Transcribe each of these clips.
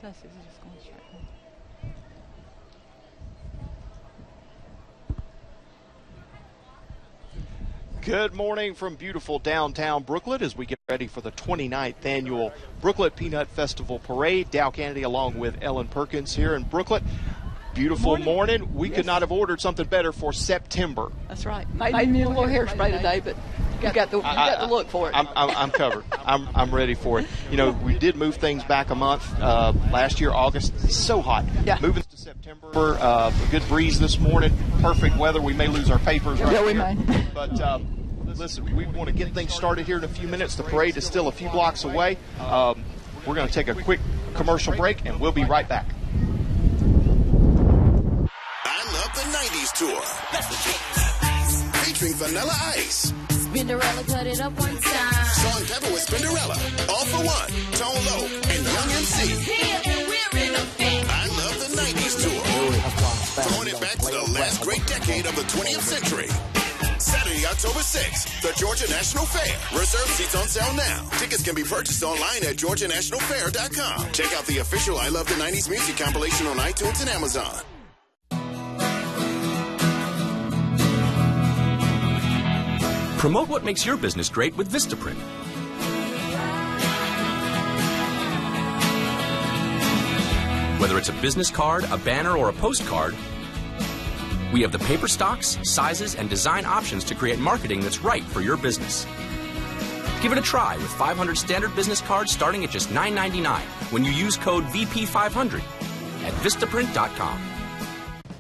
This is just going straight. Good morning from beautiful downtown Brooklet as we get ready for the 29th annual Brooklet Peanut Festival Parade. Dow Kennedy along with Ellen Perkins here in Brooklet. Beautiful morning. We could not have ordered something better for September. That's right. Made me a little hairspray today, but you got the look for it. I'm covered. I'm ready for it. You know, we did move things back a month. Last year, August, it's so hot. Yeah. Moving to September, a good breeze this morning, perfect weather. We may lose our papers right Yeah, we here. may. But listen, we want to get things started here in a few minutes. The parade is still a few blocks away. We're going to take a quick commercial break, and we'll be right back. The 90s tour. Featuring Vanilla Ice. Spinderella cut it up one time. Salt and Pepper with Spinderella. All for One. Tone Low and Young MC. We're in effect. I love the 90s tour. Throwing it back to the last great decade of the 20th century. Saturday, October 6th, the Georgia National Fair. Reserve seats on sale now. Tickets can be purchased online at georgianationalfair.com. Check out the official I Love the 90s music compilation on iTunes and Amazon. Promote what makes your business great with Vistaprint. Whether it's a business card, a banner, or a postcard, we have the paper stocks, sizes, and design options to create marketing that's right for your business. Give it a try with 500 standard business cards starting at just $9.99 when you use code VP500 at Vistaprint.com.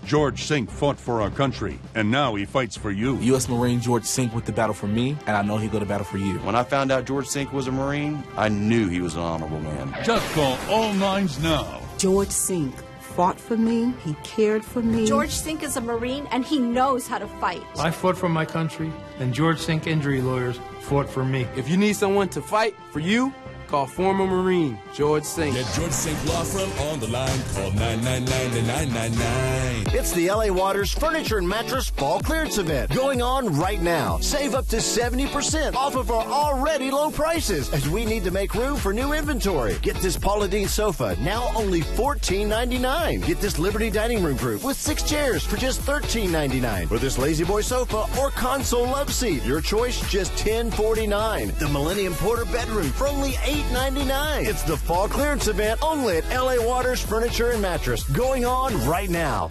George Sink fought for our country, and now he fights for you. U.S. Marine George Sink went to battle for me, and I know he'll go to battle for you. When I found out George Sink was a Marine, I knew he was an honorable man. Just call all nines now. George Sink fought for me. He cared for me. George Sink is a Marine, and he knows how to fight. I fought for my country, and George Sink injury lawyers fought for me. If you need someone to fight for you, call former Marine George Sink. Get George Sink Law Firm on the line. Call 999-999. It's the LA Waters Furniture and Mattress Fall Clearance Event going on right now. Save up to 70% off of our already low prices as we need to make room for new inventory. Get this Paula Deen sofa, now only $14.99. Get this Liberty Dining Room Group with 6 chairs for just $13.99. Or this Lazy Boy sofa or console love seat. Your choice, just $10.49. The Millennium Porter Bedroom for only $8.99. It's the Fall Clearance Event only at LA Waters Furniture and Mattress going on right now.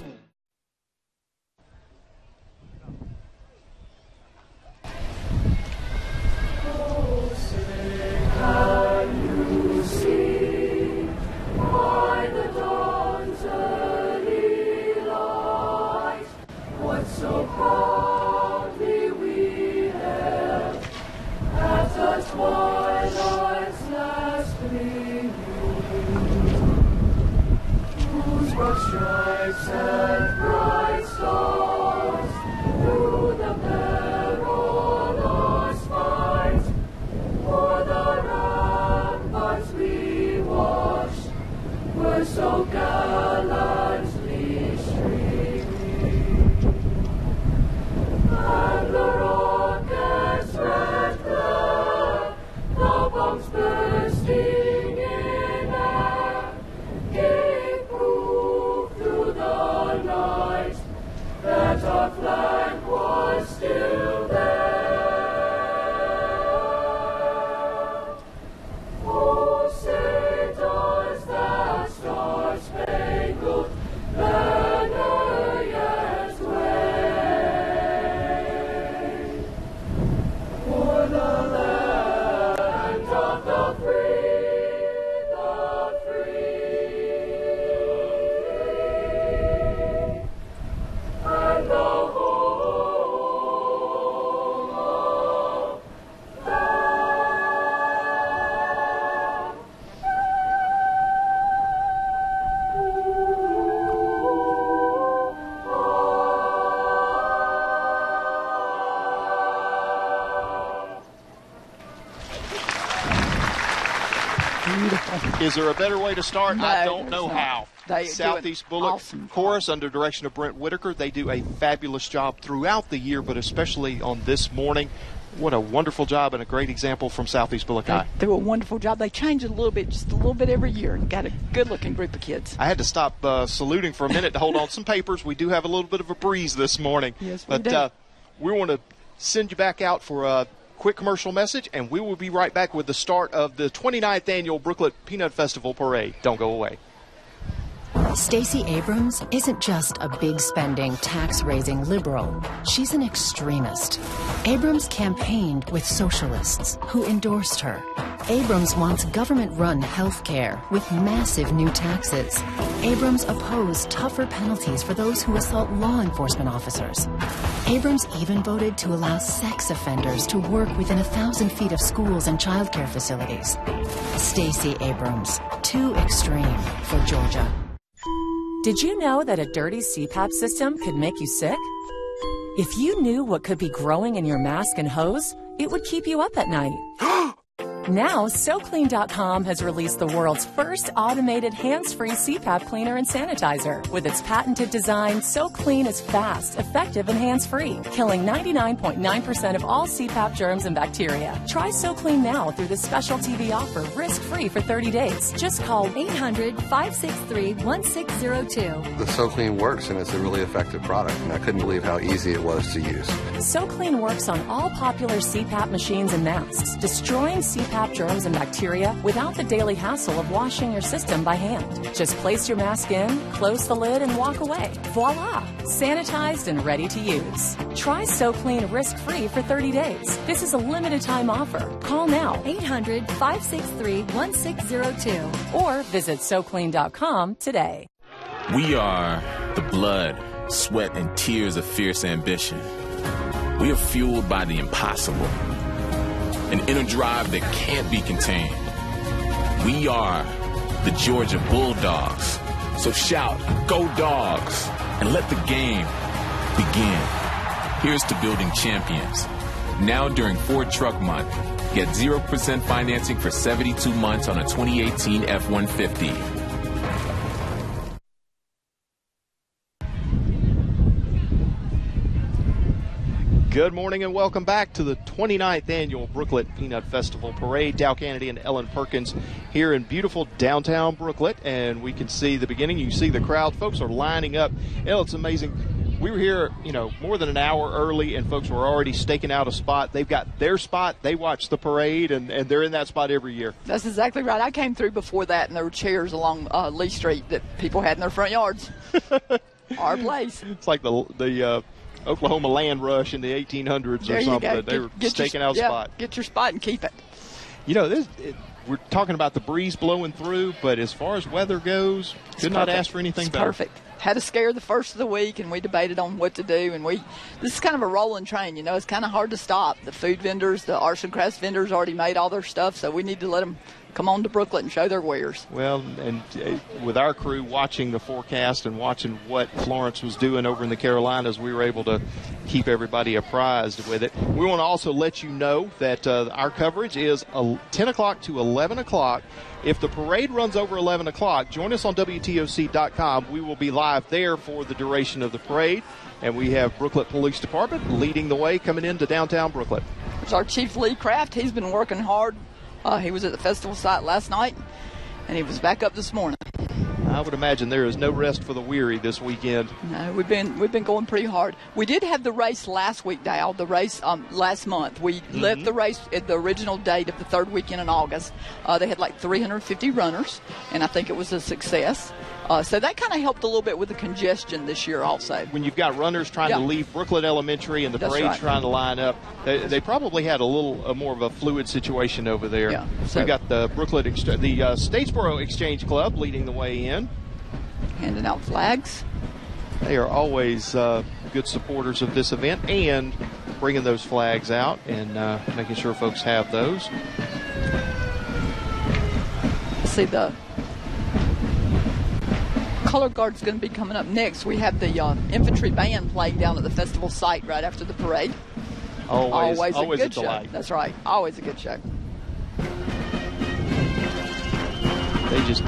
So proudly we hailed at the twilight's last gleaming, whose broad stripes and bright stars through the perilous fight for the ramparts we watched were so gallantly streaming. And the rocket's red glare, the bombs bursting in air, gave proof through the night that our flag was still there. Oh, say does that star-spangled banner yet wave for the land of the free, and the home of Is there a better way to start? No, I don't know there's not. how. They do Southeast an Bullock awesome Chorus under direction of Brent Whitaker. They do a fabulous job throughout the year, but especially on this morning. What a wonderful job and a great example from Southeast Bullock-High. They do a wonderful job. They change it a little bit, just a little bit every year, and got a good-looking group of kids. I had to stop saluting for a minute to hold on some papers. We do have a little bit of a breeze this morning. Yes, we do. But we want to send you back out for a quick commercial message, and we will be right back with the start of the 29th Annual Brooklet Peanut Festival Parade. Don't go away. Stacey Abrams isn't just a big-spending, tax-raising liberal. She's an extremist. Abrams campaigned with socialists who endorsed her. Abrams wants government-run health care with massive new taxes. Abrams opposed tougher penalties for those who assault law enforcement officers. Abrams even voted to allow sex offenders to work within 1,000 feet of schools and child care facilities. Stacey Abrams, too extreme for Georgia. Did you know that a dirty CPAP system could make you sick? If you knew what could be growing in your mask and hose, it would keep you up at night. Now, SoClean.com has released the world's first automated hands-free CPAP cleaner and sanitizer. With its patented design, SoClean is fast, effective, and hands-free, killing 99.9% of all CPAP germs and bacteria. Try SoClean now through this special TV offer, risk-free for 30 days. Just call 800-563-1602. The SoClean works, and it's a really effective product, and I couldn't believe how easy it was to use. SoClean works on all popular CPAP machines and masks, destroying CPAP germs and bacteria without the daily hassle of washing your system by hand. Just place your mask in, close the lid, and walk away. Voila! Sanitized and ready to use. Try SoClean risk-free for 30 days. This is a limited time offer. Call now, 800-563-1602. or visit SoClean.com today. We are the blood, sweat, and tears of fierce ambition. We are fueled by the impossible. An inner drive that can't be contained. We are the Georgia Bulldogs. So shout, go Dogs, and let the game begin. Here's to building champions. Now during Ford Truck Month, get 0% financing for 72 months on a 2018 F-150. Good morning and welcome back to the 29th Annual Brooklet Peanut Festival Parade. Dow Kennedy and Ellen Perkins here in beautiful downtown Brooklet, and we can see the beginning. You see the crowd. Folks are lining up. It's amazing. We were here, more than an hour early, and folks were already staking out a spot. They've got their spot. They watch the parade, and they're in that spot every year. That's exactly right. I came through before that, and there were chairs along Lee Street that people had in their front yards. Our place. It's like the Oklahoma land rush in the 1800s there or something. They were staking out a spot. Get your spot and keep it. We're talking about the breeze blowing through, but as far as weather goes, could not ask for anything better. Perfect. Had a scare the first of the week, and we debated on what to do. And this is kind of a rolling train. It's kind of hard to stop. The food vendors, the arts and crafts vendors already made all their stuff, so we need to let them come on to Brooklet and show their wares. Well, and with our crew watching the forecast and watching what Florence was doing over in the Carolinas, we were able to keep everybody apprised with it. We want to also let you know that our coverage is 10 o'clock to 11 o'clock. If the parade runs over 11 o'clock, join us on WTOC.com. We will be live there for the duration of the parade. And we have Brooklet Police Department leading the way coming into downtown Brooklet. It's our Chief Lee Craft. He's been working hard. He was at the festival site last night, and he was back up this morning. I would imagine there is no rest for the weary this weekend. No, we've been going pretty hard. We did have the race last week, Dal. The race last month. We left the race at the original date of the third weekend in August. They had like 350 runners, and I think it was a success. So that kind of helped a little bit with the congestion this year also. When you've got runners trying to leave Brooklet Elementary and the parade's trying to line up, they probably had a little more of a fluid situation over there. Yeah. So we got the Brooklet, the Statesboro Exchange Club leading the way in. Handing out flags. They are always good supporters of this event and bringing those flags out and making sure folks have those. See, the color guard's going to be coming up next. We have the infantry band playing down at the festival site right after the parade. Always a good show. delight. That's right. Always a good show.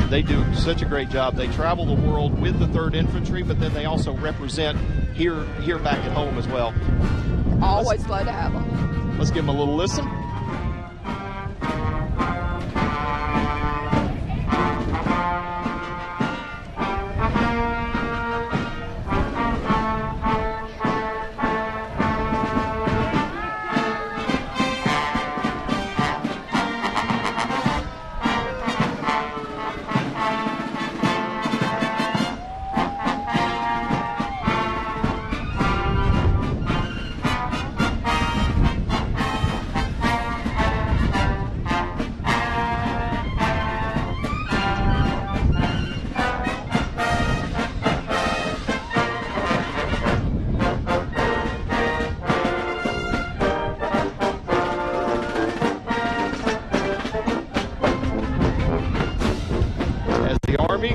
They do such a great job. They travel the world with the 3rd Infantry, but then they also represent here back at home as well. Always glad to have them. Let's give them a little listen.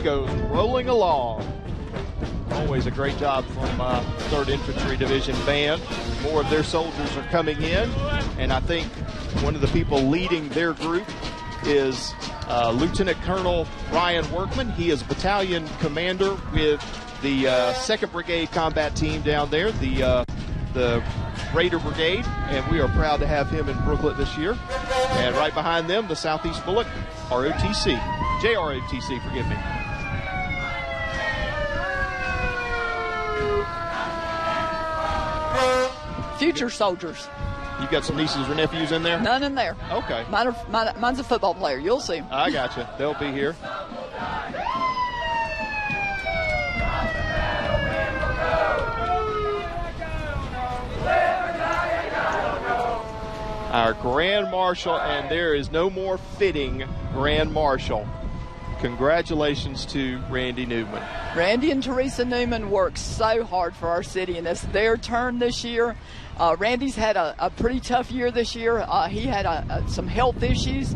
Goes rolling along. Always a great job from 3rd Infantry Division Band. More of their soldiers are coming in, and I think one of the people leading their group is Lieutenant Colonel Ryan Workman. He is battalion commander with the 2nd Brigade Combat Team down there, the Raider Brigade, and we are proud to have him in Brooklet this year. And right behind them, the Southeast Bullock JROTC, forgive me. Future soldiers. You got some nieces or nephews in there? None in there. Okay. Mine's a football player. You'll see. I got you. They'll be here. Our Grand Marshal, and there is no more fitting Grand Marshal. Congratulations to Randy Newman. Randy and Teresa Newman worked so hard for our city, and it's their turn this year. Randy's had a pretty tough year this year. He had some health issues.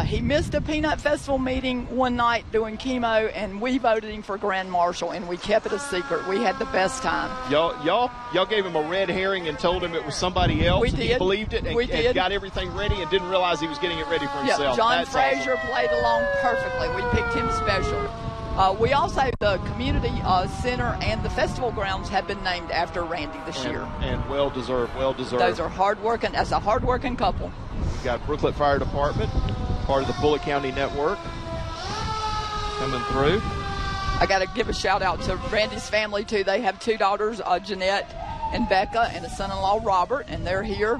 He missed a Peanut Festival meeting one night doing chemo, and we voted him for Grand Marshal, and we kept it a secret. We had the best time. Y'all gave him a red herring and told him it was somebody else. We did. He believed it and got everything ready and didn't realize he was getting it ready for himself. Yeah, John That's Frazier awesome. played along perfectly. We picked him special. We also, the community center and the festival grounds have been named after Randy this year. And well deserved. Those are hard-working. That's a hard-working couple. We've got Brooklet Fire Department, part of the Bullock County Network, coming through. I got to give a shout-out to Randy's family, too. They have 2 daughters, Jeanette and Becca, and a son-in-law, Robert, and they're here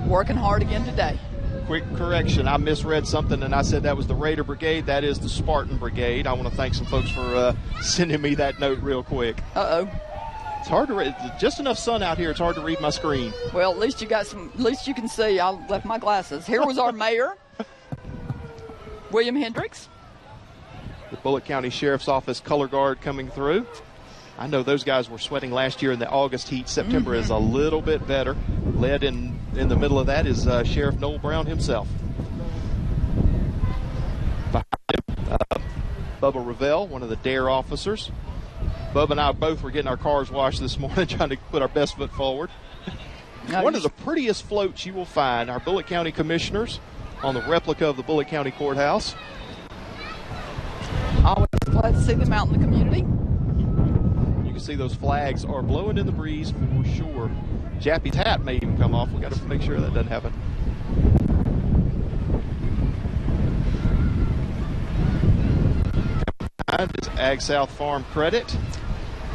working hard again today. Quick correction, I misread something and I said that was the Raider Brigade. That is the Spartan Brigade. I want to thank some folks for sending me that note real quick. Uh-oh. It's hard to read. Just enough sun out here, it's hard to read my screen. Well, at least you can see. I left my glasses. Here was our mayor, William Hendricks. The Bullock County Sheriff's Office color guard coming through. I know those guys were sweating last year in the August heat. September is a little bit better. Led in the middle of that is Sheriff Noel Brown himself. Behind him, Bubba Revelle, one of the DARE officers. Bubba and I both were getting our cars washed this morning, trying to put our best foot forward. One of the prettiest floats you will find, our Bullock County commissioners on the replica of the Bullock County Courthouse. Always glad to see them out in the community. You can see those flags are blowing in the breeze for sure. Jappy's hat may even come off. We got to make sure that doesn't happen. Is Ag South Farm Credit.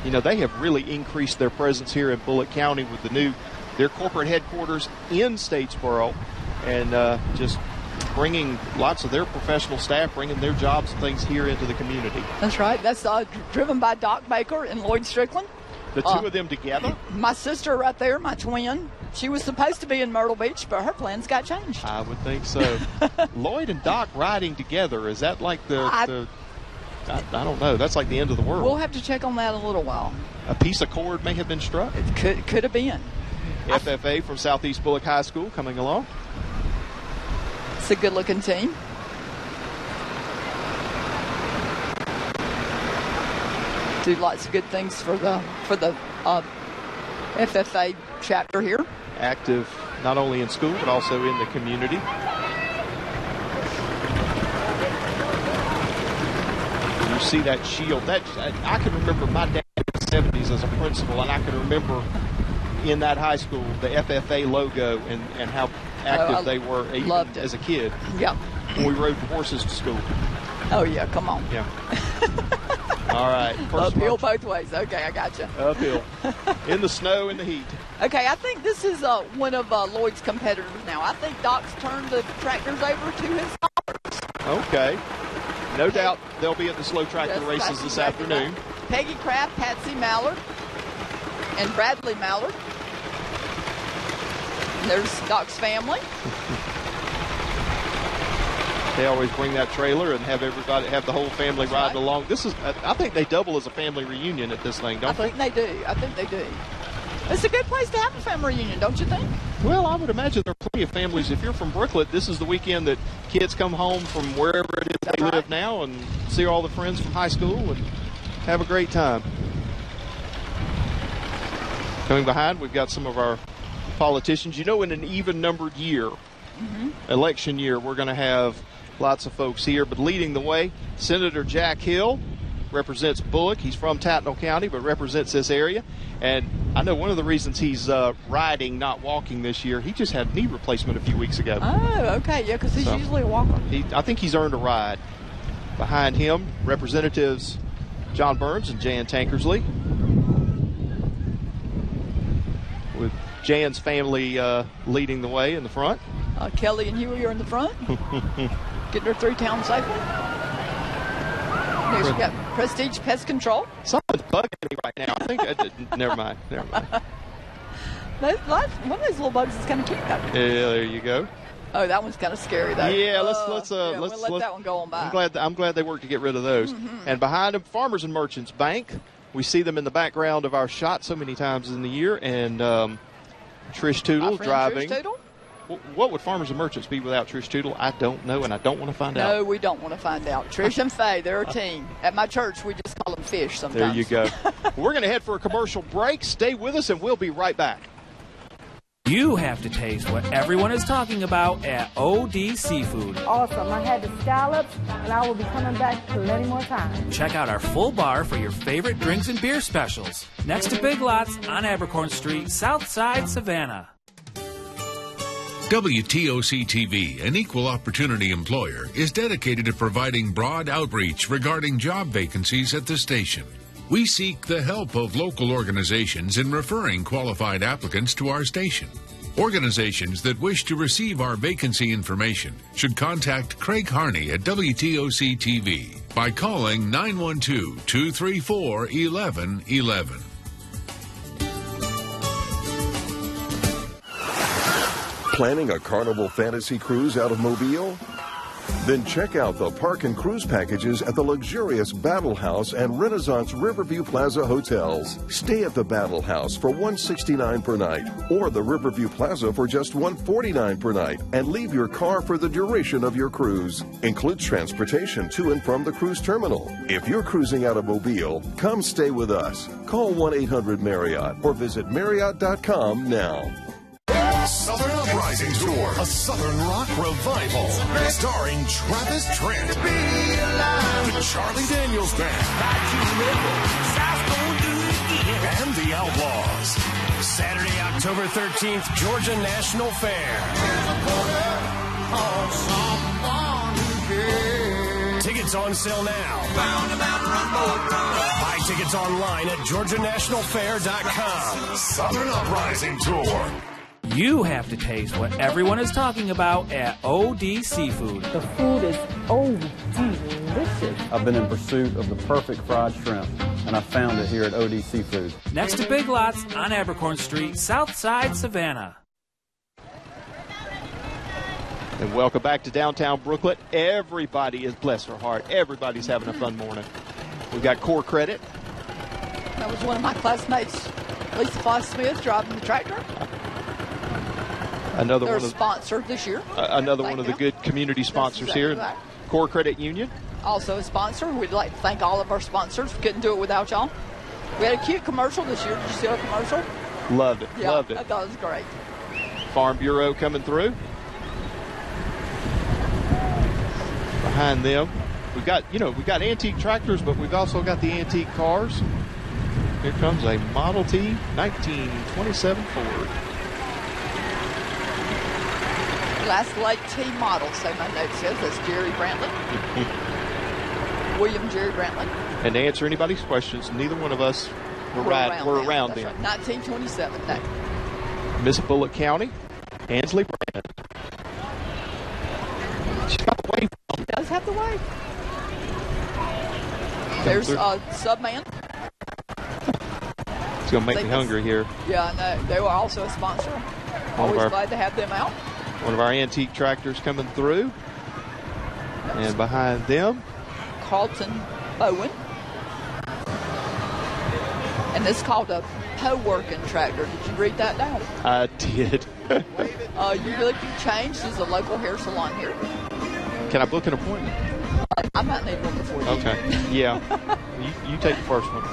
You know, they have really increased their presence here in Bullock County with their corporate headquarters in Statesboro, and just bringing lots of their professional staff, bringing their jobs and things here into the community. That's right. That's driven by Doc Baker and Lloyd Strickland. The two of them together? My sister right there, my twin, she was supposed to be in Myrtle Beach, but her plans got changed. I would think so. Lloyd and Doc riding together, is that like I don't know. That's like the end of the world. We'll have to check on that in a little while. A piece of cord may have been struck. It could have been. FFA from Southeast Bullock High School coming along. It's a good-looking team. Do lots of good things for the FFA chapter here. Active not only in school but also in the community. You see that shield. I can remember my dad in the 70s as a principal, and I can remember in that high school, the FFA logo, and how active they were even as a kid. Yeah. When we rode horses to school. Oh, yeah, come on. Yeah. All right. Uphill both ways. Okay, I got you. Uphill. In the snow, in the heat. Okay, I think this is one of Lloyd's competitors now. I think Doc's turned the tractors over to his daughters. Okay. No doubt they'll be at the slow tractor races this afternoon. Peggy Kraft, Patsy Mallard, and Bradley Mallard. And there's Doc's family. They always bring that trailer and have the whole family riding along. This is, I think they double as a family reunion at this thing, don't they? I think they do. It's a good place to have a family reunion, don't you think? Well, I would imagine there are plenty of families. If you're from Brooklet, this is the weekend that kids come home from wherever it is they live now and see all the friends from high school and have a great time. Coming behind, we've got some of our politicians. You know, in an even-numbered year, election year, we're going to have lots of folks here. But leading the way, Senator Jack Hill represents Bullock. He's from Tattnall County, but represents this area. And I know one of the reasons he's riding, not walking this year, he just had knee replacement a few weeks ago. Oh, okay, yeah, because he's usually a walker. I think he's earned a ride. Behind him, Representatives John Burns and Jan Tankersley, with Jan's family leading the way in the front. Kelly and Huey are in the front, getting her through town safely. Next, we got Prestige Pest Control. Something's bugging me right now. I think never mind. One of those little bugs is kind of cute, though. Yeah, there you go. Oh, that one's kind of scary, though. Yeah, let's let that one go on by. I'm glad they worked to get rid of those. And behind them, Farmers and Merchants Bank. We see them in the background of our shot so many times in the year. And Trish Tootle driving. Trish Tootle? What would Farmers and Merchants be without Trish Tootle? I don't know, and I don't want to find out. No, we don't want to find out. Trish and Faye, they're a team. At my church, we just call them fish sometimes. There you go. We're going to head for a commercial break. Stay with us, and we'll be right back. You have to taste what everyone is talking about at OD Seafood. Awesome. I had the scallops, and I will be coming back plenty more times. Check out our full bar for your favorite drinks and beer specials. Next to Big Lots on Abercorn Street, Southside Savannah. WTOC-TV, an equal opportunity employer, is dedicated to providing broad outreach regarding job vacancies at the station. We seek the help of local organizations in referring qualified applicants to our station. Organizations that wish to receive our vacancy information should contact Craig Harney at WTOC-TV by calling 912-234-1111. Planning a Carnival Fantasy Cruise out of Mobile? Then check out the park and cruise packages at the luxurious Battle House and Renaissance Riverview Plaza hotels. Stay at the Battle House for $169 per night, or the Riverview Plaza for just $149 per night, and leave your car for the duration of your cruise. Includes transportation to and from the cruise terminal. If you're cruising out of Mobile, come stay with us. Call 1-800-MARRIOTT or visit Marriott.com now. Southern Uprising Tour, a Southern rock revival, starring Travis Trent, the Charlie Daniels Band, and the Outlaws. Saturday, October 13th, Georgia National Fair. Tickets on sale now. Buy tickets online at GeorgiaNationalFair.com. Southern Uprising Tour. You have to taste what everyone is talking about at OD Seafood. The food is delicious. I've been in pursuit of the perfect fried shrimp, and I found it here at OD Seafood. Next to Big Lots on Abercorn Street, Southside Savannah. And welcome back to downtown Brooklet. Everybody is, bless her heart, everybody's having a fun morning. We've got Core Credit. That was one of my classmates, Lisa Foss Smith, driving the tractor. Another They're one of sponsored this year. Another one of the good community sponsors here. Right. Core Credit Union. Also a sponsor. We'd like to thank all of our sponsors. We couldn't do it without y'all. We had a cute commercial this year. Did you see our commercial? Loved it. Yeah, Loved it. I thought it was great. Farm Bureau coming through. Behind them, we've got antique tractors, but we've also got the antique cars. Here comes a Model T 1927 Ford. Last late T model, so my note says. That's Jerry Brantley. William Jerry Brantley. And to answer anybody's questions, neither one of us were around then. Right. 1927, no. Miss Bullock County, Ansley Brand. She's got the wave. She does have the wave. There's Subman. It's going to make me hungry here. Yeah, I know. They were also a sponsor. Always glad to have them out. One of our antique tractors coming through. And behind them, Carlton Bowen. And this is called a Poe-working tractor. Did you read that down? I did. You really can change. There's a local hair salon here. Can I book an appointment? I might need one before you. Okay. Yeah. you take the first one.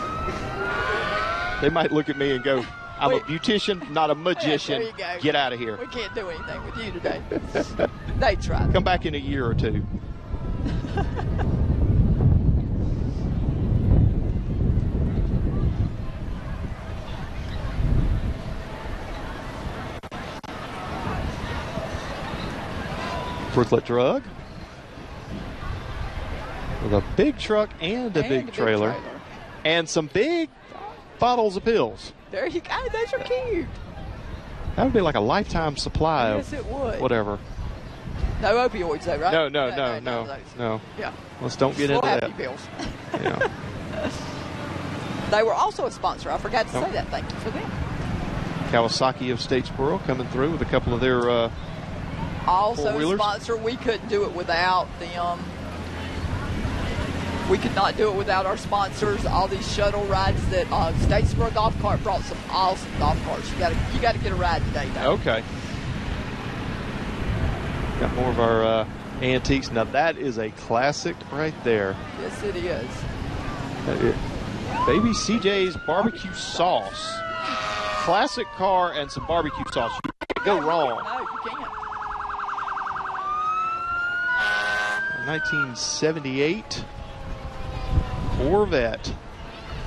They might look at me and go, I'm a beautician, not a magician. There you go. Get out of here. We can't do anything with you today. They tried. Come back in a year or two. Brooklet Drug with a big truck and a big trailer and some big bottles of pills. There you go. Those are cute. That would be like a lifetime supply Yes, it would. of whatever. No opioids, though, right? No. Yeah. Let's don't get into happy that. pills. Yeah. They were also a sponsor. I forgot to say that. Thank you for them. Kawasaki of Statesboro coming through with a couple of their also a four-wheelers. sponsor. We couldn't do it without them. We could not do it without our sponsors. All these shuttle rides that Statesboro Golf Cart brought some awesome golf carts. You got to get a ride today, though. Okay. Got more of our antiques. Now that is a classic right there. Yes, it is. Baby CJ's barbecue sauce. Classic car and some barbecue sauce. You can't go wrong. No, you can't. 1978 Corvette.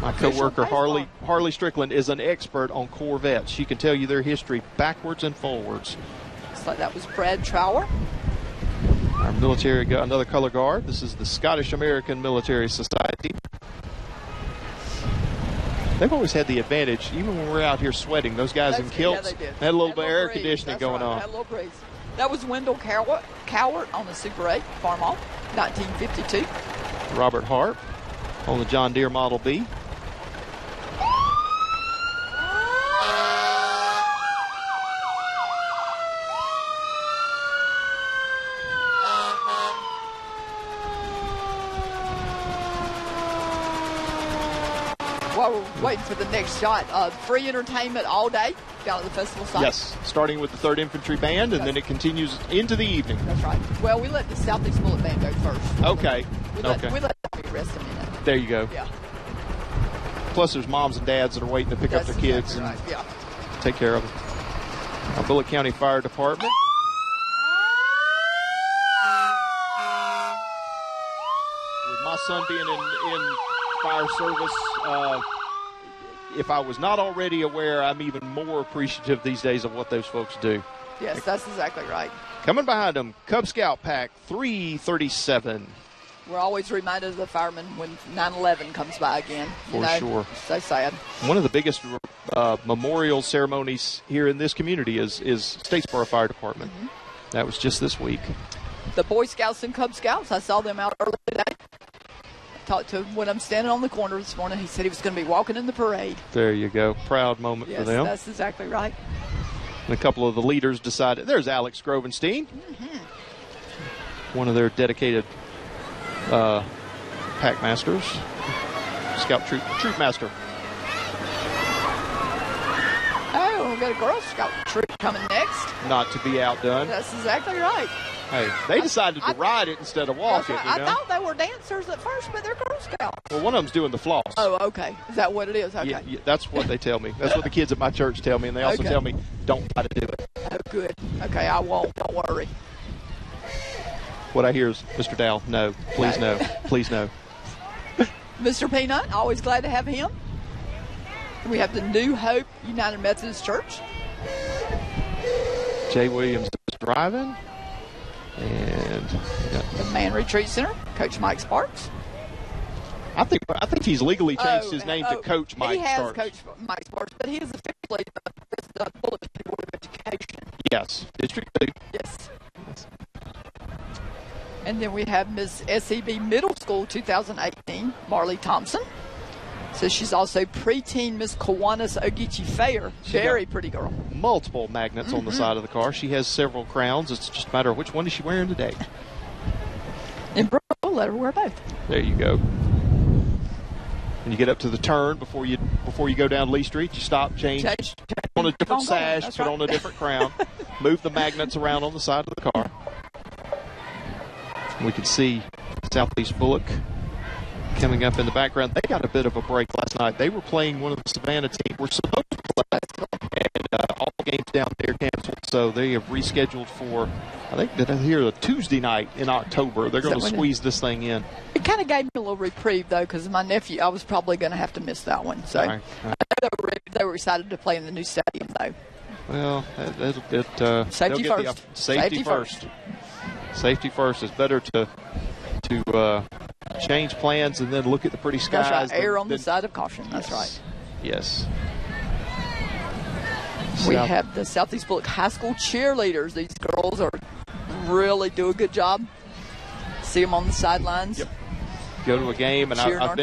My coworker Harley Strickland is an expert on Corvettes. She can tell you their history backwards and forwards. Looks like that was Brad Trower. Our military, another color guard. This is the Scottish American Military Society. They've always had the advantage, even when we're out here sweating. Those guys in kilts had a little bit of air conditioning going on. Had a little breeze. That was Wendell Cowart on the Super 8 Farm Off, 1952. Robert Harp on the John Deere Model B. While we're waiting for the next shot, free entertainment all day down at the festival site. Yes, starting with the 3rd Infantry Band, and then it continues into the evening. That's right. Well, we let the Southeast Bullet Band go first. Okay. We let them rest a minute. There you go. Yeah. Plus, there's moms and dads that are waiting to pick up their kids and take care of them. Our Bullock County Fire Department. With my son being in fire service, if I was not already aware, I'm even more appreciative these days of what those folks do. Yes, that's exactly right. Coming behind them, Cub Scout Pack 337. We're always reminded of the firemen when 9/11 comes by again. For sure. So sad. One of the biggest memorial ceremonies here in this community is Statesboro Fire Department. Mm-hmm. That was just this week. The Boy Scouts and Cub Scouts, I saw them out early today. Talked to him when I'm standing on the corner this morning. He said he was going to be walking in the parade. There you go. Proud moment for them. That's exactly right. And a couple of the leaders decided. There's Alex Grovenstein, one of their dedicated pack masters, Scout Troop Master. Oh, we've got a Girl Scout troop coming next. Not to be outdone. That's exactly right. Hey, they decided to ride it instead of walk it, you know? I thought they were dancers at first, but they're Girl Scouts. Well, one of them's doing the floss. Oh, okay. Is that what it is? Okay. Yeah, that's what they tell me. That's what the kids at my church tell me, and they also tell me, don't try to do it. Oh, good. Okay, I won't. Don't worry. What I hear is, Mr. Dow, no. Please no. Please no. Mr. Peanut, always glad to have him. We have the New Hope United Methodist Church. Jay Williams is driving. And the Man Retreat Center, Coach Mike Sparks. I think he's legally changed his name to Coach Mike Sparks. He has Coach Mike Sparks, but he is officially the Bullitt Board of Education. Yes, District 2. Yes. And then we have Miss SEB Middle School 2018, Marley Thompson. So she's also preteen Miss Kiwanis Ogeechee Fair. Very pretty girl. Multiple magnets on the side of the car. She has several crowns. It's just a matter of which one is she wearing today. And Brooke will let her wear both. There you go. When you get up to the turn before you go down Lee Street, you stop, change on a different sash, put on a different crown, move the magnets around on the side of the car. We can see Southeast Bullock coming up in the background. They got a bit of a break last night. They were playing one of the Savannah teams we're supposed to play, and all games down there canceled, so they have rescheduled for, I think, a Tuesday night in October. They're going to squeeze this thing in. It kind of gave me a little reprieve, though, because my nephew, I was probably going to have to miss that one. So right. I know they were excited to play in the new stadium, though. Well, safety first. Safety first. Safety first. It's better to change plans and then look at the pretty skies. That's right. Err on the side of caution. That's right. Yes. We have the Southeast Bullock High School cheerleaders. These girls really do a good job. See them on the sidelines. Yep. Go to a game, and I've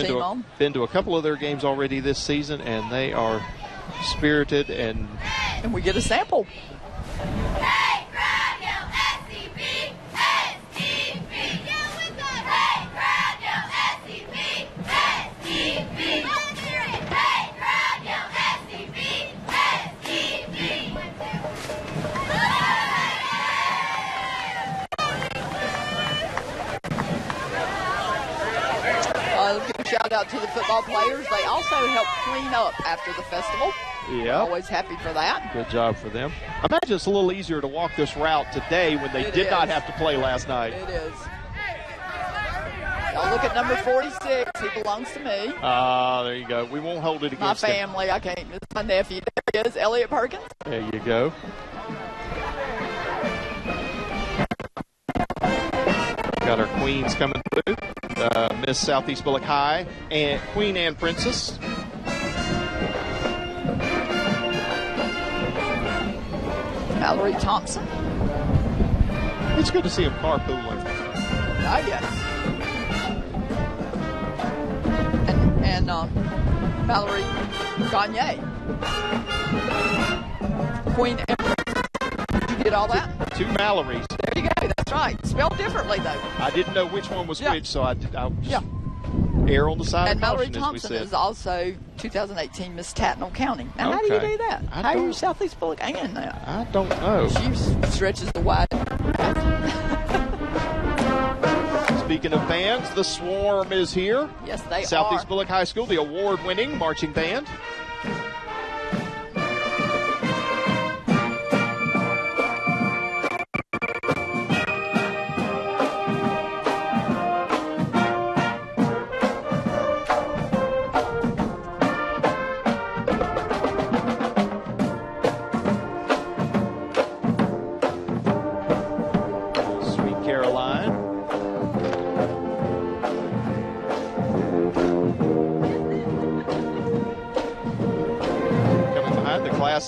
been to a couple of their games already this season, and they are spirited and we get a sample. Hey, crowd, yo, SCB, SCB. Yeah, we got hey, crowd, yo, SCB, SCB. Let's hear it. Hey, crowd, yo, SCB, SCB. Give a shout out to the football players. They also help clean up after the festival. Yeah. Always happy for that. Good job for them. I imagine it's a little easier to walk this route today when they did not have to play last night. It is. Y'all look at number 46. He belongs to me. There you go. We won't hold it against my family. him. I can't. It's my nephew. There he is, Elliot Perkins. There you go. Got our queens coming through. Miss Southeast Bullock High and Queen Anne Princess. Mallory Thompson. It's good to see them carpooling. Oh, yes. And Mallory Gagne. Queen Anne Princess. Did you get all that? Two Mallorys. There you go. That's right. Spelled differently, though. I didn't know which one was which, so I'll just err on the side of Mallory caution, Thompson as we said. is also 2018 Miss Tatnall County. Now, how do you do that? How are you Southeast Bullock Ann now? I don't know. She stretches the wide. Speaking of bands, the Swarm is here. Yes, they Southeast are. Bullock High School, the award-winning marching band.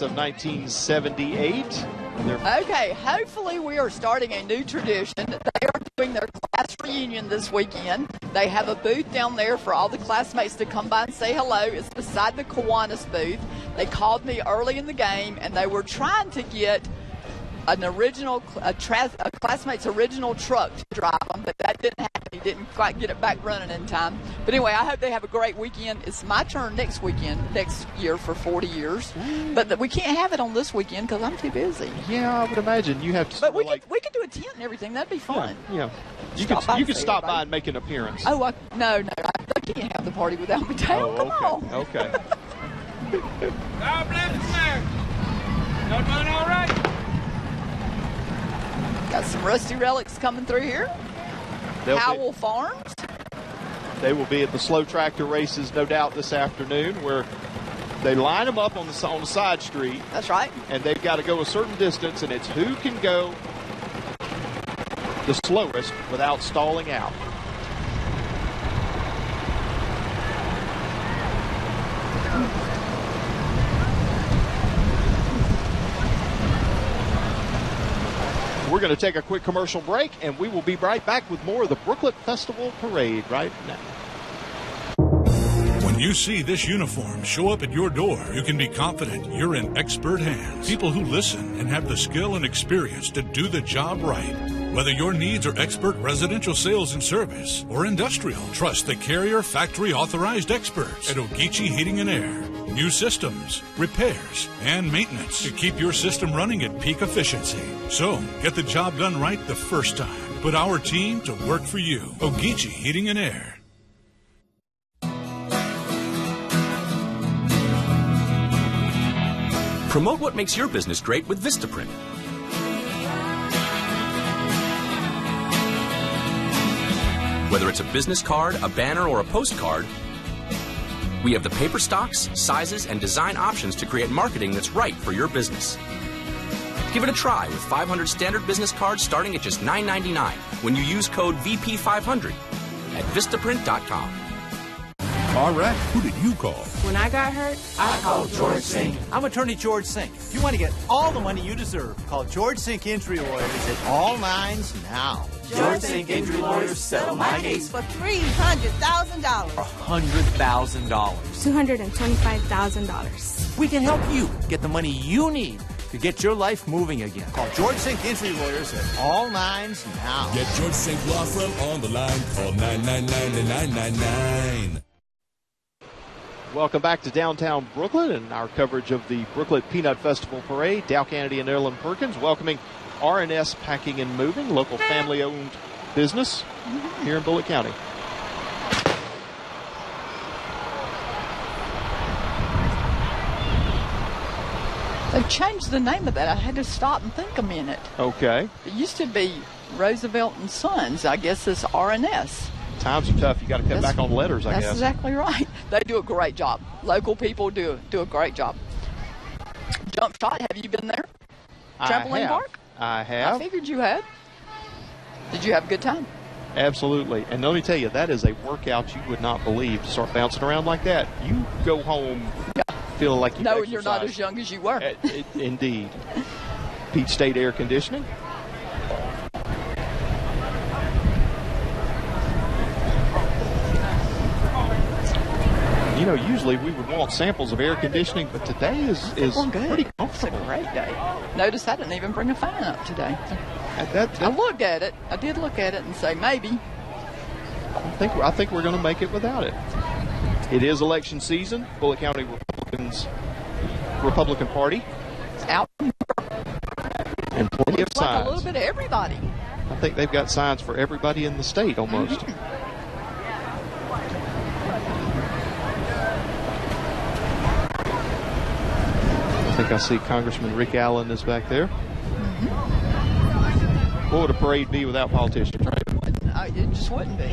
Of 1978. Okay, hopefully we are starting a new tradition. They are doing their class reunion this weekend. They have a booth down there for all the classmates to come by and say hello. It's beside the Kiwanis booth. They called me early in the game, and they were trying to get a classmate's original truck to drive them, but that didn't happen. He didn't quite get it back running in time. But anyway, I hope they have a great weekend. It's my turn next year for 40 years. But we can't have it on this weekend because I'm too busy. Yeah, I would imagine you have to. But we could do a tent and everything. That'd be fun. Yeah. You could stop by and make an appearance. Oh, no. I can't have the party without me. Come on. Okay. God bless America. Y'all doing all right? Got some Rusty Relics coming through here. Howell Farms. They will be at the slow tractor races, no doubt, this afternoon, where They line them up on the side street. That's right. And they've got to go a certain distance, and it's who can go the slowest without stalling out. We're going to take a quick commercial break, and we will be right back with more of the Brooklet Festival Parade right now. When you see this uniform show up at your door, you can be confident you're in expert hands. People who listen and have the skill and experience to do the job right. Whether your needs are expert residential sales and service or industrial, trust the Carrier factory authorized experts at Ogeechee Heating and Air. New systems, repairs, and maintenance to keep your system running at peak efficiency. So, get the job done right the first time. Put our team to work for you. Ogeechee Heating and Air. Promote what makes your business great with Vistaprint. Whether it's a business card, a banner, or a postcard, we have the paper stocks, sizes, and design options to create marketing that's right for your business. Give it a try with 500 standard business cards starting at just $9.99 when you use code VP500 at Vistaprint.com. All right, who did you call? When I got hurt, I called George Sink. I'm attorney George Sink. If you want to get all the money you deserve, call George Sink Injury Lawyers at all nines now. George Sink Injury Lawyers settle my case for $300,000. $100,000. $225,000. We can help you get the money you need to get your life moving again. Call George Sink Injury Lawyers at all nines now. Get George Sink Law Firm on the line. Call 999-9999. Welcome back to downtown Brooklyn and our coverage of the Brooklet Peanut Festival Parade. Dow Kennedy and Ellen Perkins welcoming R&S Packing and Moving, local family-owned business here in Bullitt County. They've changed the name of that. I had to stop and think a minute. Okay. It used to be Roosevelt and Sons. I guess it's R&S. Times are tough. You got to cut back on letters, I guess. That's exactly right. They do a great job. Local people do a great job. Jump Shot, have you been there? Trampoline Park? I have. I figured you had. Did you have a good time? Absolutely. And let me tell you, that is a workout you would not believe. To start bouncing around like that, you go home feeling like you've exercised. You're not as young as you were. Indeed. Peach State Air Conditioning. You know, usually we would want samples of air conditioning, but today is pretty comfortable. It's a great day. Notice I didn't even bring a fan up today. I looked at it. I did look at it and say maybe. I think we're going to make it without it. It is election season. Bullitt County Republican Party. It's out. And plenty of signs. Like a little bit of everybody. I think they've got signs for everybody in the state almost. Mm-hmm. I think I see Congressman Rick Allen is back there. Mm-hmm. What would a parade be without politicians, right? It just wouldn't be.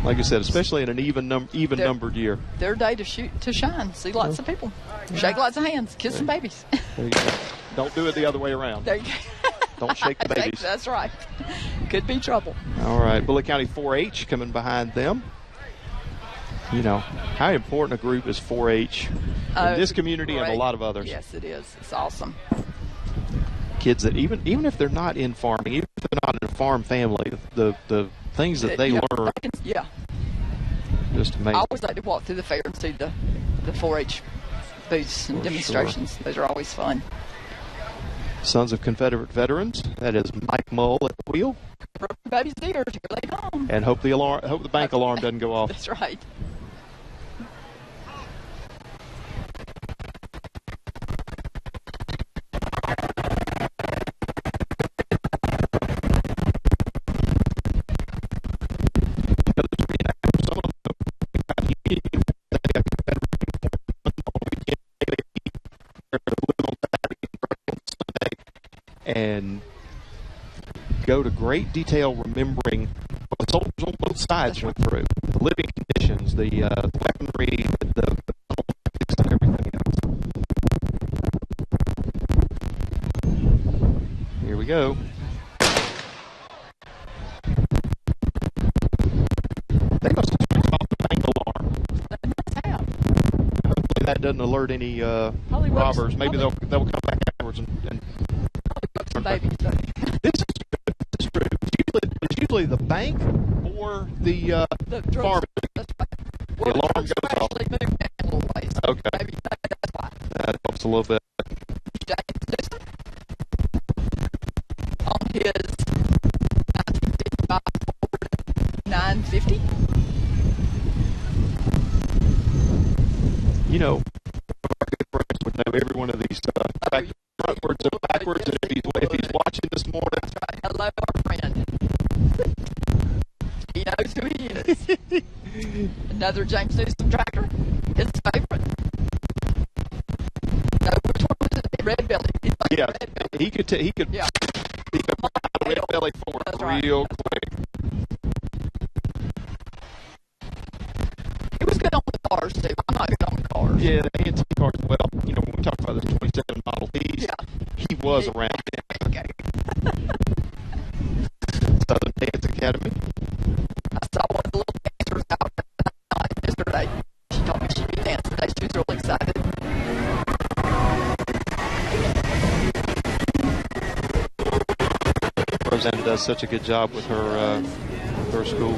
Like I said, especially in an even-numbered year. Their day to shine. See lots of people. Shake lots of hands. Kiss some babies. There you go. Don't do it the other way around. There you go. Don't shake the babies. That's right. Could be trouble. All right. Bullitt County 4-H coming behind them. You know, how important a group is 4-H in this community and a lot of others. Yes, it is. It's awesome. Kids that even if they're not in farming, even if they're not in a farm family, the things that they learn. Just amazing. I always like to walk through the fair and see the 4-H booths and demonstrations. Sure. Those are always fun. Sons of Confederate Veterans. That is Mike Mull at the wheel. Baby's ears. Here they come. And hope the bank alarm doesn't go off. That's right. And go to great detail remembering what soldiers on both sides went through. The living conditions, the weaponry, the we go. They must have switched off the bank alarm. They must have. Hopefully that doesn't alert any robbers. Maybe they'll come back afterwards and turn back. This is good. This is true. It's usually the bank or the pharmacy. The alarm goes off. Okay. Maybe that's why. That helps a little bit. On his 1955 Ford 950. You know, our good friends would know every one of these frontwards and backwards, and if he's watching this morning. That's right. Hello, our friend. He knows who he is. Another James Newsom tractor. His favorite. No, which one was it? Red Belly. Yeah, Red Belly. He could ride a Red Belly Ford real quick. He was good on the cars too. I'm not good on the cars. Yeah, the antique cars. Well, you know, when we talk about this 27 Model Ts, he was around then. Okay. Southern Dance Academy. I saw one of the little dancers out yesterday. She told me she'd be dancing today. She was really excited. Rosanna does such a good job with her school.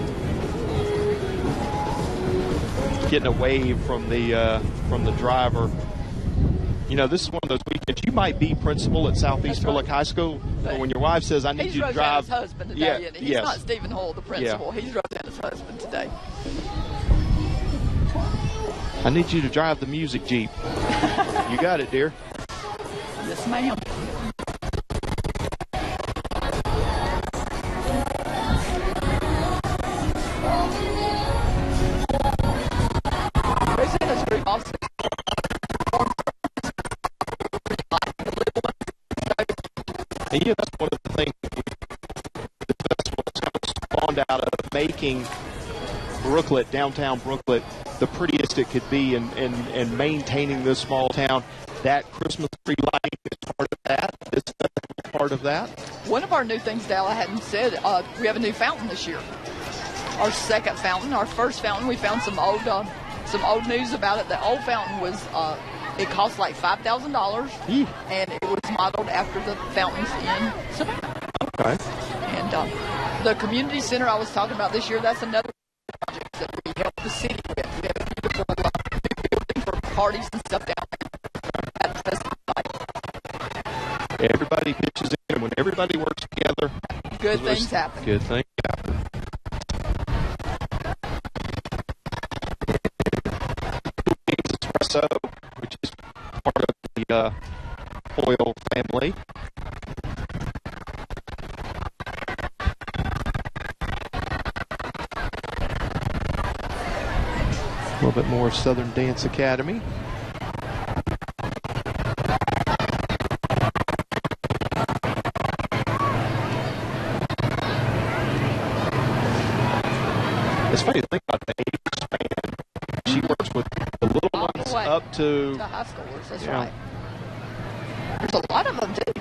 Getting away from the driver. You know, this is one of those weekends. You might be principal at Southeast Bullock High School, but when your wife says, "I need you to drive," he's Rosanna's husband today, and he's not Stephen Hull, the principal. Yeah. He's Rosanna's husband today. I need you to drive the music Jeep. You got it, dear. Yes, ma'am. Rosanna's very awesome. And yeah, that's one of the things the festival kind of spawned out of making Brooklet, downtown Brooklet, the prettiest it could be, and maintaining this small town. That Christmas tree lighting is part of that. This is part of that. One of our new things, Dal, I hadn't said, we have a new fountain this year. Our second fountain. Our first fountain, we found some old news about it. The old fountain was it cost like $5,000, and it was modeled after the fountains in Savannah. Okay. And the community center I was talking about this year, that's another project that we help the city with. We have a beautiful building for parties and stuff down there at the festival site. Everybody pitches in, and when everybody works together, good things happen. Good things happen. Espresso, which is part of the Hoyle family. A little bit more Southern Dance Academy. It's funny to think about the age span. She works with the little ones up to high schoolers. That's right. There's a lot of them too.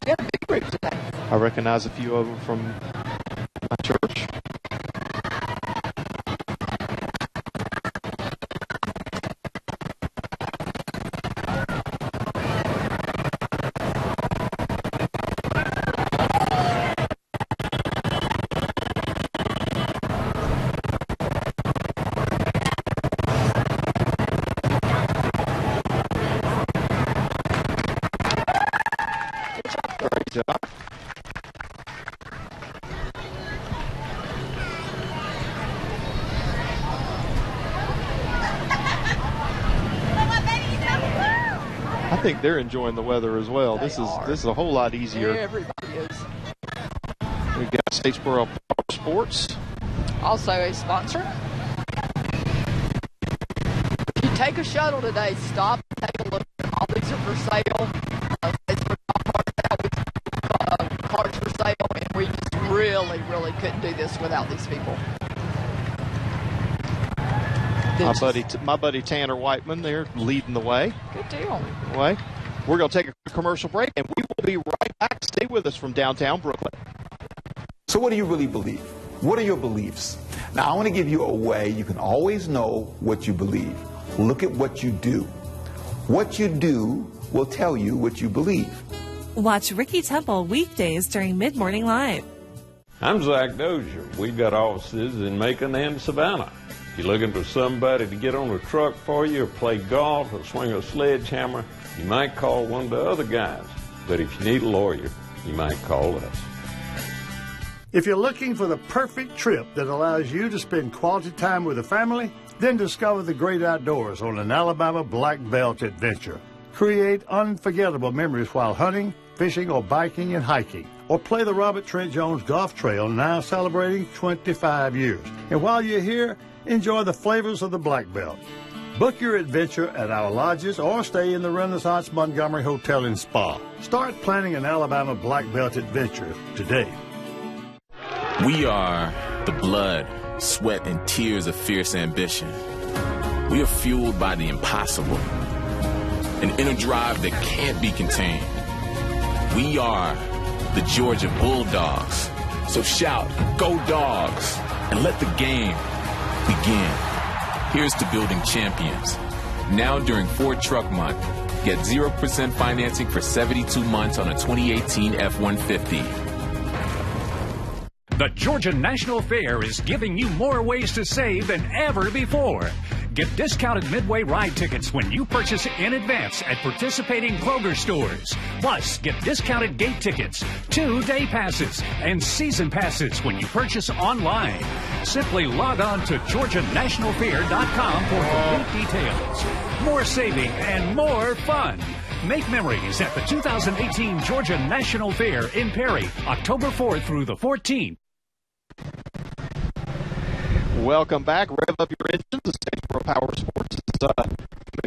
We have a big group today. I recognize a few of them from my church. I think they're enjoying the weather as well. This is a whole lot easier. Everybody is. We've got Statesboro Power Sports, also a sponsor. If you take a shuttle today, stop and take a look. All these are for sale. Statesboro cars for sale, and we just really couldn't do this without these people. My buddy Tanner Whiteman, they're leading the way. Good deal. We're going to take a commercial break, and we will be right back. Stay with us from downtown Brooklyn. So what do you really believe? What are your beliefs? Now, I want to give you a way you can always know what you believe. Look at what you do. What you do will tell you what you believe. Watch Ricky Temple weekdays during Mid Morning Live. I'm Zach Dozier. We've got offices in Macon and Savannah. If you're looking for somebody to get on a truck for you or play golf or swing a sledgehammer, you might call one of the other guys. But if you need a lawyer, you might call us. If you're looking for the perfect trip that allows you to spend quality time with a family, then discover the great outdoors on an Alabama Black Belt adventure. Create unforgettable memories while hunting, fishing, or biking and hiking. Or play the Robert Trent Jones Golf Trail, now celebrating 25 years. And while you're here, enjoy the flavors of the Black Belt. Book your adventure at our lodges or stay in the Renaissance Montgomery Hotel and Spa. Start planning an Alabama Black Belt adventure today. We are the blood, sweat, and tears of fierce ambition. We are fueled by the impossible, an inner drive that can't be contained. We are the Georgia Bulldogs. So shout, go Dogs, and let the game begin. Here's to building champions. Now during Ford Truck Month, get 0% financing for 72 months on a 2018 F-150. The Georgia National Fair is giving you more ways to save than ever before. Get discounted Midway ride tickets when you purchase in advance at participating Kroger stores. Plus, get discounted gate tickets, 2 day passes, and season passes when you purchase online. Simply log on to GeorgiaNationalFair.com for complete details. More saving and more fun. Make memories at the 2018 Georgia National Fair in Perry, October 4th through the 14th. Welcome back. Rev up your engines. The Statesboro Power Sports is coming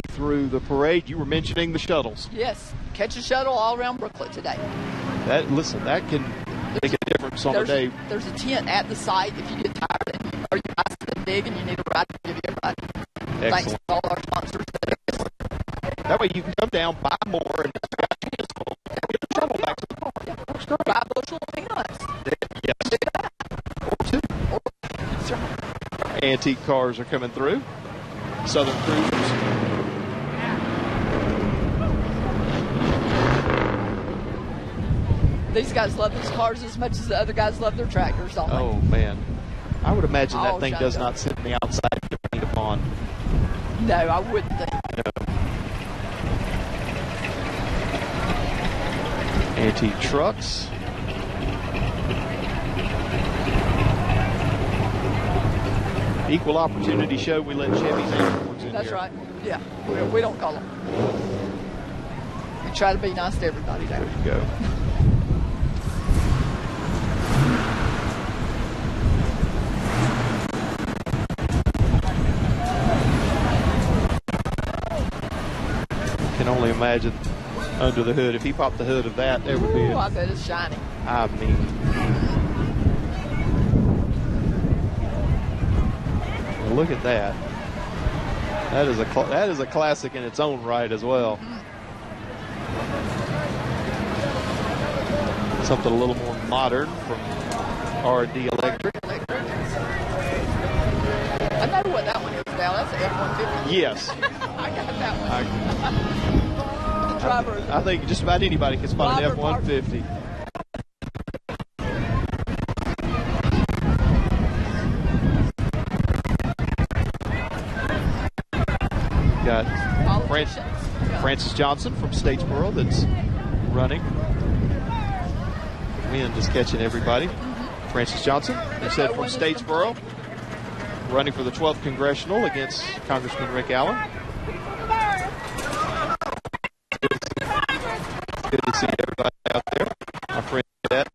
through the parade. You were mentioning the shuttles. Yes, catch a shuttle all around Brooklet today. That can make a difference on the day. There's a tent at the site if you get tired or you buy something big and you need a ride to give you a ride. Excellent. Thanks to all our sponsors. That way you can come down, buy more, and get the shuttle back to the car. Yeah. Buy a bushel of peanuts. Yes. Or 2. That's right. Antique cars are coming through. Southern Cruisers. These guys love these cars as much as the other guys love their tractors, don't they? Oh, man. I would imagine that thing does not sit on the outside depending upon. No, I wouldn't think. No. Antique trucks. Equal opportunity show. We let Chevys and Fords in. That's here. right. Yeah, we don't call them. We try to be nice to everybody there. There you go. Can only imagine under the hood. If he popped the hood of that, there would be. I bet it's shiny. I mean. Look at that. That is a classic in its own right as well. Something a little more modern from R&D Electric. I know what that one is now. That's an F-150. Yes. I got that one. I think just about anybody can spot an F-150. Got Francis Johnson from Statesboro that's running. Wind just catching everybody. Francis Johnson, they said from Statesboro, running for the 12th Congressional against Congressman Rick Allen. Good to see everybody out there. My friend Dad,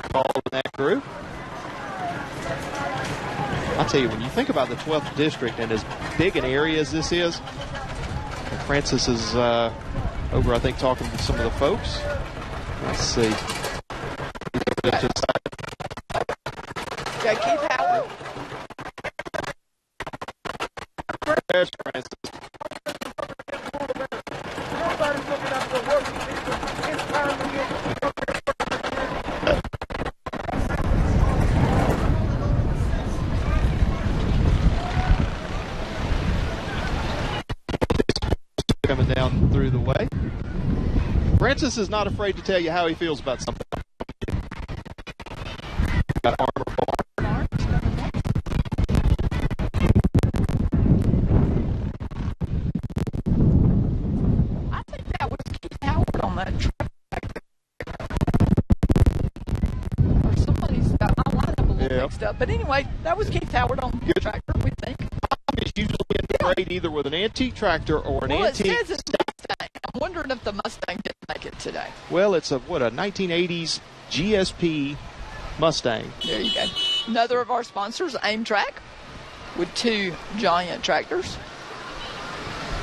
Paul and that crew. I'll tell you, when you think about the 12th District and as big an area as this is, Francis is over, I think, talking to some of the folks. Let's see. Yeah, Keith Howard. There's Francis. Nobody's looking out for work. It's time to get Francis is not afraid to tell you how he feels about something. Got Armor Barn. I think that was Keith Howard on that track. Or somebody's got my lineup a little mixed up. But anyway, that was Keith Howard on the tractor, we think. It's usually in the parade either with an antique tractor or an antique. It says it's Mustang. I'm wondering if the Mustang didn't make it today. Well, it's a 1980s GSP Mustang. There you go. Another of our sponsors, Aim Track, with 2 giant tractors.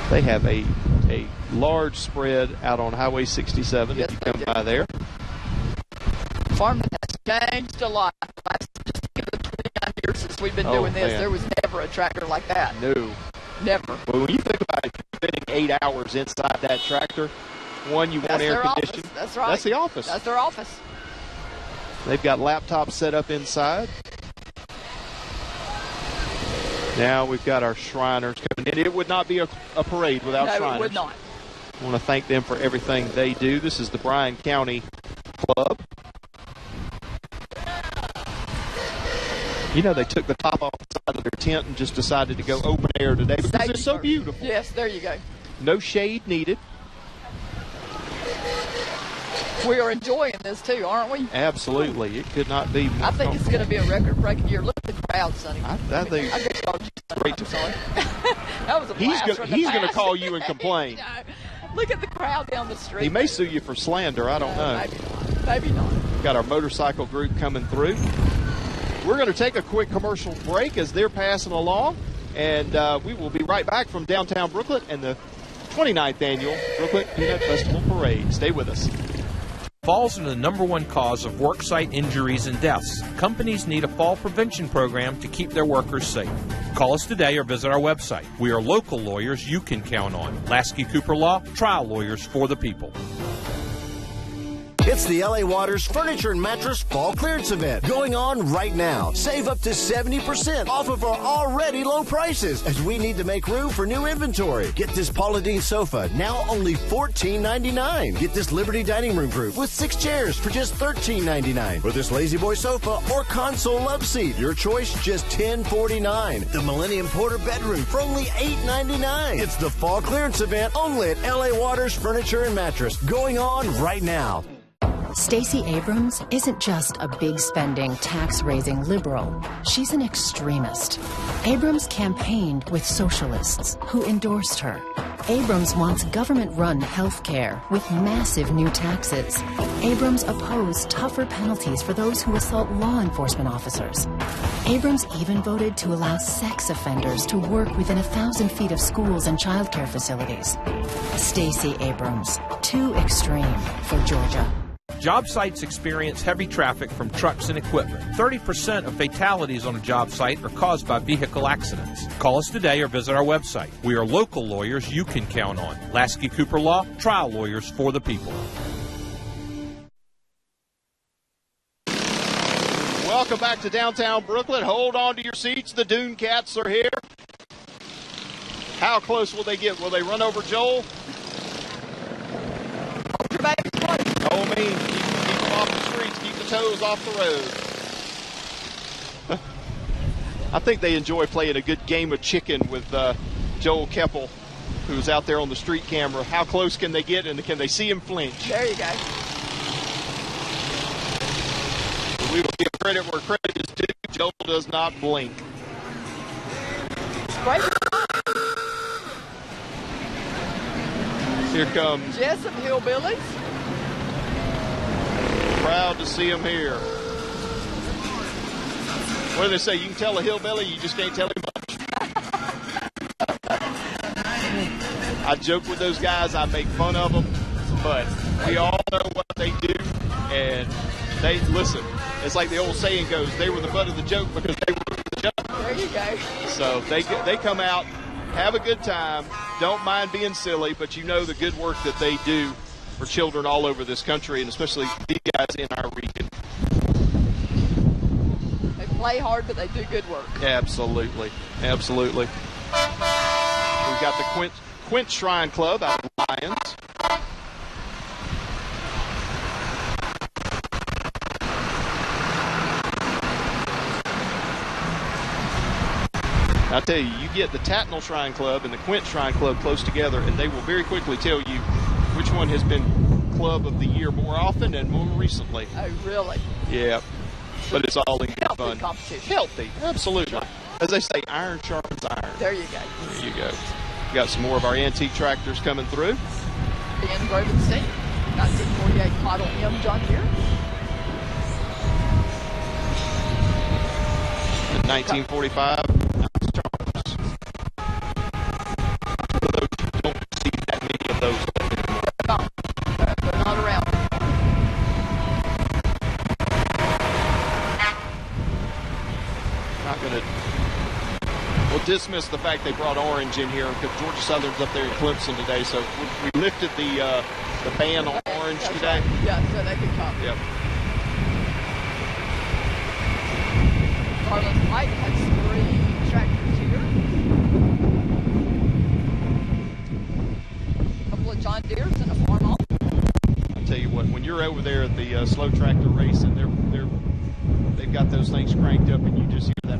They have a large spread out on Highway 67 if you come by there. Farming has changed a lot. Just in the 29 years since we've been doing this, there was never a tractor like that. No. Never. Well, when you think about it, spending 8 hours inside that tractor, one, you want air conditioning. That's right. That's the office. That's their office. They've got laptops set up inside. Now we've got our Shriners coming in. It would not be a parade without Shriners. No, it would not. I want to thank them for everything they do. This is the Bryan County Club. You know, they took the top off the side of their tent and just decided to go open air today because it's so beautiful. Yes, there you go. No shade needed. We are enjoying this too, aren't we? Absolutely. It could not be more I think it's going to be a record-breaking year. Look at the crowd, Sonny. I think I just called you Sonny. great. I'm sorry. That was a blast. He's going to call you and complain. No. Look at the crowd down the street. He may sue you for slander. I don't know. Maybe not. Got our motorcycle group coming through. We're going to take a quick commercial break as they're passing along, and we will be right back from downtown Brooklet and the 29th annual Brooklet Peanut Festival Parade. Stay with us. Falls are the #1 cause of worksite injuries and deaths. Companies need a fall prevention program to keep their workers safe. Call us today or visit our website. We are local lawyers you can count on. Lasky Cooper Law, trial lawyers for the people. It's the LA Waters Furniture and Mattress Fall Clearance Event going on right now. Save up to 70% off of our already low prices as we need to make room for new inventory. Get this Paula Deen sofa, now only $14.99. Get this Liberty Dining Room group with 6 chairs for just $13.99. Or this Lazy Boy sofa or console love seat, your choice, just $10.49. The Millennium Porter bedroom for only $8.99. It's the Fall Clearance Event only at LA Waters Furniture and Mattress going on right now. Stacey Abrams isn't just a big spending, tax-raising liberal. She's an extremist. Abrams campaigned with socialists who endorsed her. Abrams wants government-run health care with massive new taxes. Abrams opposed tougher penalties for those who assault law enforcement officers. Abrams even voted to allow sex offenders to work within 1,000 feet of schools and child care facilities. Stacey Abrams, too extreme for Georgia. Job sites experience heavy traffic from trucks and equipment. 30% of fatalities on a job site are caused by vehicle accidents. Call us today or visit our website. We are local lawyers you can count on. Lasky Cooper Law, trial lawyers for the people. Welcome back to downtown Brooklet. Hold on to your seats. The Dune Cats are here. How close will they get? Will they run over Joel? Oh, me. Keep them off the streets. Keep the toes off the road. I think they enjoy playing a good game of chicken with Joel Keppel, who's out there on the street camera. How close can they get, and can they see him flinch? There you go. We will give credit where credit is due. Joel does not blink. Here comes Jessup Hillbillies. Proud to see him here. What do they say? You can tell a hillbilly, you just can't tell him much. I joke with those guys. I make fun of them. But we all know what they do. And they, listen, it's like the old saying goes, they were the butt of the joke because they were the joke. There you go. So they come out, have a good time, don't mind being silly, but you know the good work that they do for children all over this country, and especially these guys in our region. They play hard, but they do good work. Absolutely. Absolutely. We've got the Quint Shrine Club out of Lyons. I'll tell you, you get the Tatnall Shrine Club and the Quint Shrine Club close together, and they will very quickly tell you which one has been Club of the Year more often and more recently. Oh, really? Yeah. But it's all in good Healthy fun. competition. Healthy, absolutely. As they say, iron sharpens iron. There you go. There you go. We got some more of our antique tractors coming through. Ben Grovenstein, 1948 Model M John Deere. In 1945, Charles. You don't see that many of those anymore. No, they're not around. Not going to. We'll dismiss the fact they brought orange in here because Georgia Southern's up there in Clemson today. So we lifted the ban on orange today. Right. Yeah, so they can come. Yep. Carlos White has 3 tractors here. A couple of John Deeres and a Farmall. I'll tell you what, when you're over there at the slow tractor race and they've got those things cranked up and you just hear that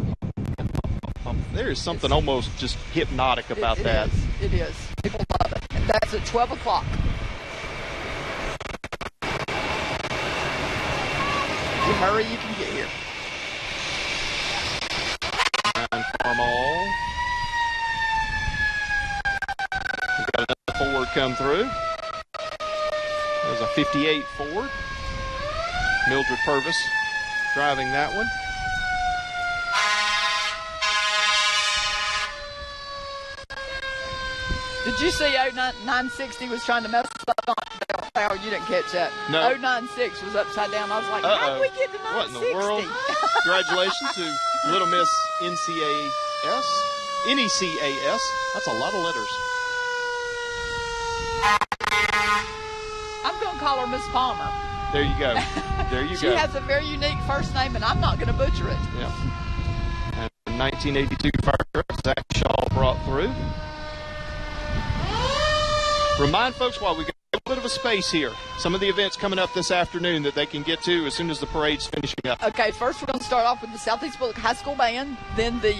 pump. There is something almost just hypnotic about that. It is. People love it. And that's at 12 o'clock. If you hurry, you can get here. And Farmall. We've got another Ford come through. There's a 58 Ford. Mildred Purvis driving that one. Did you see 0960 was trying to mess up on Bell? You didn't catch that. No. 096 was upside down. I was like, how did we get to 960? What in the world? Congratulations to Little Miss NCAS. NECAS. That's a lot of letters. I'm going to call her Miss Palmer. There you go. There you She go. has a very unique first name, and I'm not going to butcher it. Yeah. And 1982 fire truck, Zach Shaw brought through. Remind folks while we got a little bit of a space here, some of the events coming up this afternoon that they can get to as soon as the parade's finishing up. Okay, first we're going to start off with the Southeast Bullock High School Band, then the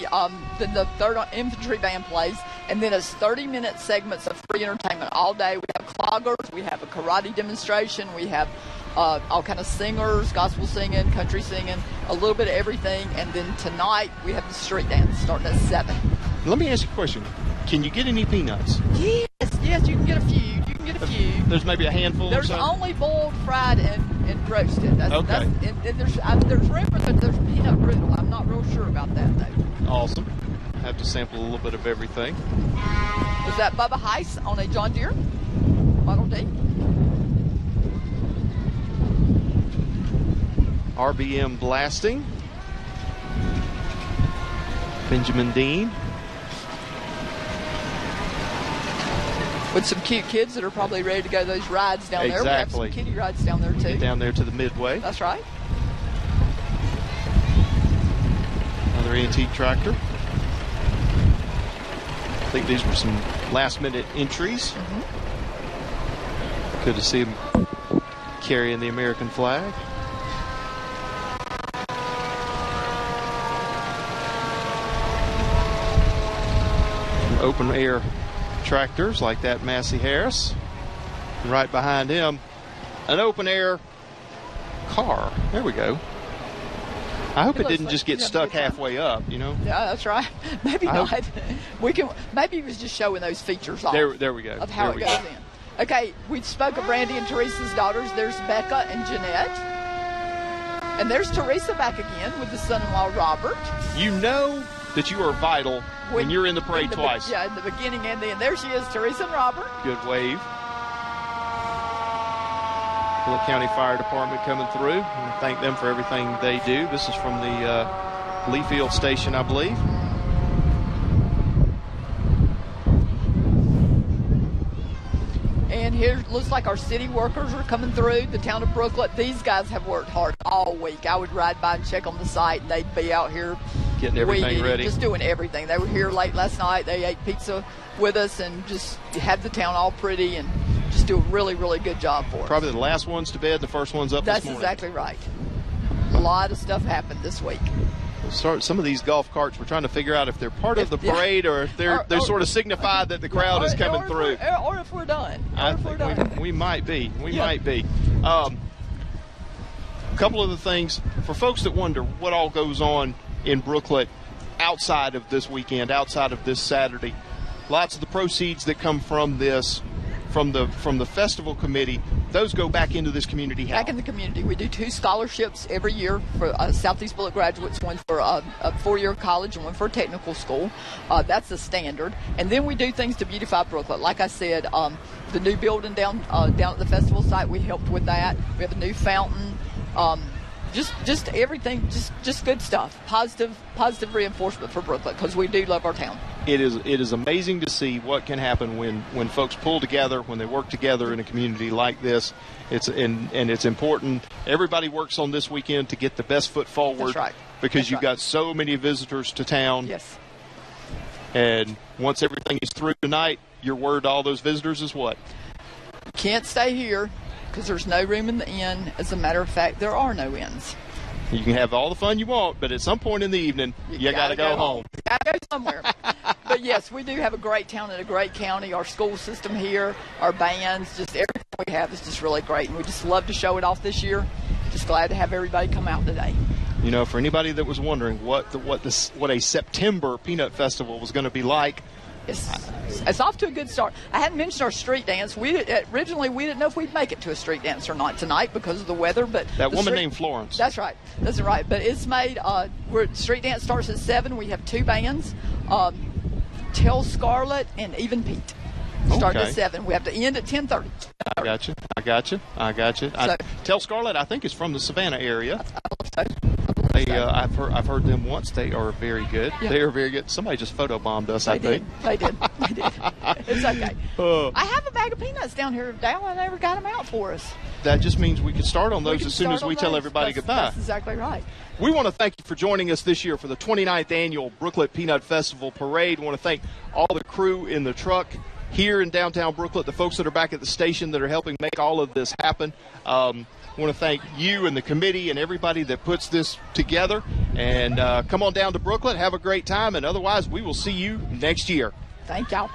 3rd Infantry Band plays, and then it's 30-minute segments of free entertainment all day. We have cloggers, we have a karate demonstration, we have all kind of singers, gospel singing, country singing, a little bit of everything, and then tonight we have the street dance starting at 7. Let me ask you a question. Can you get any peanuts? Yes, you can get a few. You can get a few. There's maybe a handful or There's something? only boiled, fried, and roasted. Okay. And there's rumor that there's peanut brittle. I'm not real sure about that, though. Awesome. Have to sample a little bit of everything. Was that Bubba Heiss on a John Deere Model D? RBM Blasting. Benjamin Dean. With some cute kids that are probably ready to go those rides down there. We have some kiddie rides down there, too. Get down there to the Midway. That's right. Another antique tractor. I think these were some last-minute entries. Mm-hmm. Good to see them carrying the American flag. Open air tractors like that Massey Harris. And right behind him, an open air car. There we go. I hope it didn't just get stuck halfway up, you know? Yeah, that's right. Maybe not. Maybe he was just showing those features off. There we go. Of how it goes in. Okay, we spoke of Randy and Teresa's daughters. There's Becca and Jeanette. And there's Teresa back again with the son-in-law, Robert. You know that you are vital when you're in the parade twice. Yeah, in the beginning and the end. There she is, Teresa and Robert. Good wave. Bullock County Fire Department coming through. And thank them for everything they do. This is from the Lee Field station, I believe. And here looks like our city workers are coming through the town of Brooklet. These guys have worked hard all week. I would ride by and check on the site, and they'd be out here getting everything weeding, ready. just doing everything. They were here late last night. They ate pizza with us and just had the town all pretty and just do a really, really good job for us. Probably the last one's to bed, the first one's up That's this morning. exactly right. A lot of stuff happened this week. some of these golf carts, we're trying to figure out if they're part of the parade or if they're sort of signify that the crowd is coming through. Or if we're done. I think we might be. We might be. A couple of the things for folks that wonder what all goes on in Brooklet outside of this weekend, outside of this Saturday. Lots of the proceeds that come from this, from the festival committee, those go back into this community house. Back in the community. We do 2 scholarships every year for Southeast Bullitt graduates, one for a 4-year college and one for a technical school. That's the standard. And then we do things to beautify Brooklet. Like I said, the new building down at the festival site, we helped with that. We have a new fountain. Just everything, just good stuff. Positive reinforcement for Brooklet, because we do love our town. It is amazing to see what can happen when folks pull together, when they work together in a community like this. It's important. Everybody works on this weekend to get the best foot forward. That's right. Because you've got so many visitors to town. Yes. And once everything is through tonight, your word to all those visitors is what? You can't stay here because there's no room in the inn. As a matter of fact, there are no inns. You can have all the fun you want, but at some point in the evening, you got to go home. You got to go somewhere. But, yes, we do have a great town and a great county. Our school system here, our bands, just everything we have is just really great. And we just love to show it off this year. Just glad to have everybody come out today. You know, for anybody that was wondering what a September Peanut Festival was going to be like, it's off to a good start. I hadn't mentioned our street dance. Originally we didn't know if we'd make it to a street dance or not tonight because of the weather. But that woman named Florence. That's right. That's right. But it's made. Street dance starts at 7. We have 2 bands, Tell Scarlet and Even Pete. Start at 7. We have to end at 10:30. I got you. Tell Scarlet, I think, is from the Savannah area. I believe so. I've heard them once. They are very good. Yeah. They are very good. Somebody just photobombed us, I think. They did. It's okay. I have a bag of peanuts down here, Dal. I never got them out for us. That just means we can start on those as soon as we tell everybody goodbye. That's exactly right. We want to thank you for joining us this year for the 29th Annual Brooklet Peanut Festival Parade. We want to thank all the crew in the truck here in downtown Brooklet, the folks that are back at the station that are helping make all of this happen. I want to thank you and the committee and everybody that puts this together. And come on down to Brooklet, have a great time, and otherwise we will see you next year. Thank y'all.